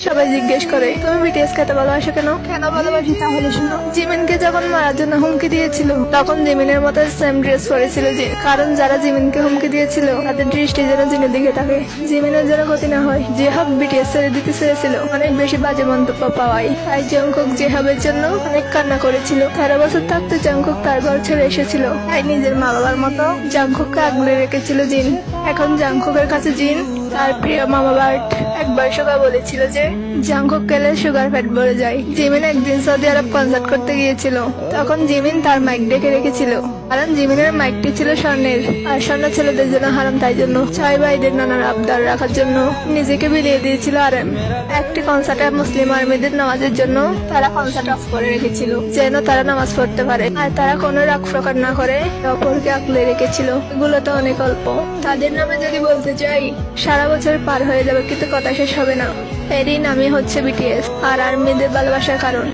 সবাই জিজ্ঞেস করে তুমি বিটিএস কে এত ভালোবাসো কেন? কেন ভালোবাসি তাহলে শুনো। জিমিনকে যখন মারার জন্য হুমকি দিয়েছিল তখন জিমিনের মতো সেম ড্রেস পরেছিল যে, কারণ যারা জিমিনকে হুমকি দিয়েছিল তাদের দৃষ্টি যেন জিনের দিকে থাকে, জিমিনের যেন ক্ষতি না হয়। জেহাব বিটিএস ছেড়ে দিতে চেয়েছিল অনেক বেশি বাজে মন্তব্য পাওয়ায়, তাই জংকুক জেহাবের জন্য অনেক কান্না করেছিল। 13 বছর থাকতে জংকুক তার ঘর ছেড়ে এসেছিল, তাই নিজের মা বাবার মতো জংকুককে আগলে রেখেছিল জিন। এখন জংকুকের কাছে জিন তার প্রিয় মামা বার্ট। একবার সুগা বলেছিল যে জংকুক গেলে সুগার ফ্যাট বেড়ে যায়। জিমিন একদিন সৌদি আরব কনসার্ট করতে গিয়েছিল, তখন জিমিন তার মাইক ডেকে রেখেছিল, কারণ জিমিনের মাইকটি ছিল স্বর্ণের, আর স্বর্ণ ছেলেদের জন্য হারাম, তাই জন্য 6 ভাইদের নানার আবদার রাখার জন্য নিজেকে বিলিয়ে দিয়েছিল আরএম। একটি কনসার্টে মুসলিম আর্মিদের নামাজের জন্য তারা কনসার্ট অফ করে রেখেছিল, যেন তারা নামাজ পড়তে পারে আর তারা কোনো রাগ প্রকার না করে অপরকে আঁকলে রেখেছিল। এগুলো তো অনেক অল্প, তাদের নামে যদি বলতে চাই সারা বছর পার হয়ে যাবে, কিন্তু কথা শেষ হবে না। এরই নামই হচ্ছে বিটিএস আর আর্মিদের ভালোবাসার কারণ।